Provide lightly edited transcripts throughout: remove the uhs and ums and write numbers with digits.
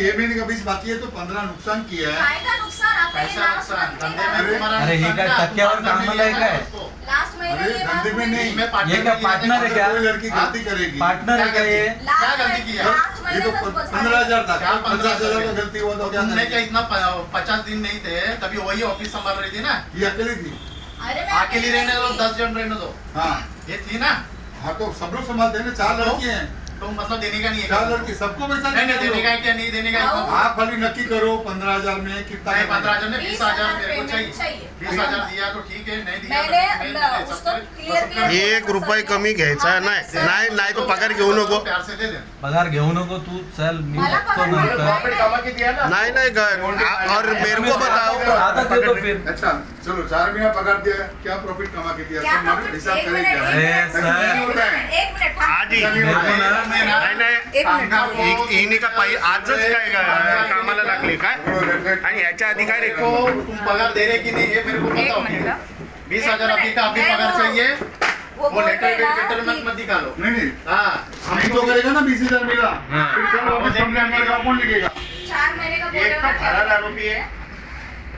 ये महीने का 20 बाकी है तो 15 नुकसान किया है। काय का नुकसान आता है पैसा नुकसान धंधे में तुम्हारा अरे हे काय टक्क्यावर कामाला आहे काय? लास्ट महीने अरे ये धंधे में नहीं, ये क्या पार्टनर है क्या? कोई लड़की गलती करेगी। पार्टनर है क्या ये? क्या गलती की है? ये तो 15,000 था, 15,000 का गलती हुआ तो क्या तुमने क्या करेगी? इतना 50 दिन नहीं थे तभी वही ऑफिस संभाल रही थी ना। ये अकेली थी। अरे अकेली रहने दो, 10 जन रहने दो। हाँ ये थी ना, हाँ तो सब लोग संभालते हैं ना, 4 लड़की हैं, तो मतलब देने का नहीं है 4 लड़की, सबको पैसा नहीं देने का है क्या, नहीं देने का है? आप खाली नक्की करो 15,000 में कितना नहीं, करना है। 15,000 में 20,000 मेरे को पेमेंट चाहिए। चाहिए। 20,000 दिया तो ठीक है, नहीं दिया तो मैंने नहीं दे उसको सकते। Clear KIA. 1 रुपये कमी घ्यायचा नाही नाही तो पगार घेऊ नको. प्यार से दे दे। पगार घेऊ नको तू, चल मी मला बघतो पगार नंतर. नाही और मेरे को बताओ. आता देतो फिर. अच्छा चलो 4 महीना पगार दिया, क्या प्रॉफिट कमा के दिया, क्या सब प्रॉफिट? हिसाब एक करें मिनट, क्या? अरे सर. एक मिनिट थांब. आधी मेरे को ना नाही नाही एक मिनिट. हिने का आजच काय कामाला लागले काय आणि ह्याच्या आधी काय रे को तुम पगार दे रहे कि नहीं ये मेरे को एक बताओ। मिनट, हाँ। 20,000 अभी का अभी मैं पगार वो- चाहिए, वो वो बोल लेटर रहे ना लेटर कि- मत निकालो। नहीं नहीं हाँ हम तो करेगा ना 20,000 मिला, हाँ। फिर सब वापस कंपनी में का कौन लिखेगा? 4 महीने का बोल एक रहे तो हो फरार ना. आरोपी आहे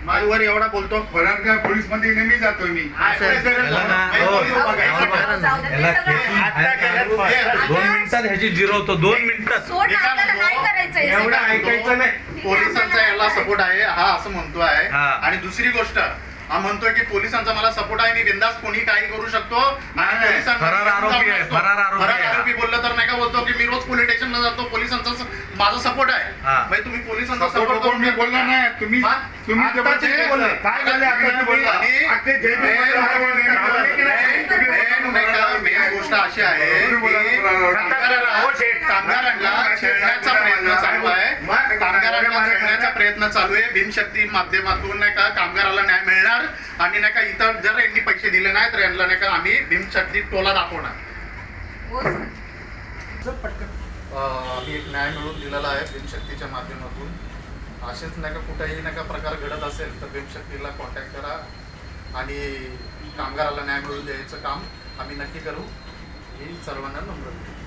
माझ्यावर एवढा बोलतो. फरार का पुलिस मध्ये नेहमी जातोय मी. याला ना मैं हो, बोलू बघा, याला बघ. जाऊ दे, याला ते सगळं- खेचून आता केलं बाहेर काढ. पण. 2 मिनिटात ह्याची जिरवतो, 2 मिनिटात. सोड ना, आपल्याला नाही करायचं हे एवढं सगळं. ऐकायचं नाही. पोलिसांचा याला सपोर्ट आहे हा असं म्हणतोय. हा. आणि दुसरी गोष्ट हा म्हणतोय की पोलिसांचा मला सपोर्ट आहे, मी बिंदास कोणी काही करू शकतो. आणि नाही, पोलिसांना फरार आरोपी आहे, असतो. फरार आरोपी फरार आहे. आरोपी बोललं तर नाही का बोलतो की मी रोज पोलीस स्टेशनला जातो, पोलिसांचा माझा सपोर्ट आहे. हा. म्हणजे तुम्ही पोलिसांचा सपोर्ट सपोर्ट कोण मी बोलला नाही, तुम्ही हा? तुम्ही आत्ताच जबरदस्ती ते बोलला. काय झालं आता बोलला. आणि आता जे मेन गोष्ट अशी आहे की कामगारांना छेडण्याचा प्रयत्न चालू आहे. कामगारांना छेडण्याचा प्रयत्न चालू आहे. भीमशक्ती माध्यमातून नाही का कामगाराला न्याय मिळणार आणि नाही का इतर जर यांनी पैसे दिले नाही तर यांना नाही का आम्ही भीमशक्ती टोला दाखवणार. हो सर. आम्ही एक न्याय मिळवून दिलेला आहे भीमशक्तीच्या माध्यमातून. असेच नाही का कुठेही नाही का प्रकार घडत असेल तर भीमशक्तीला कॉन्टॅक्ट करा आणि कामगाराला न्याय मिळवून द्यायचं काम आम्ही नक्की करू ही सर्वांना नम्र विनंती.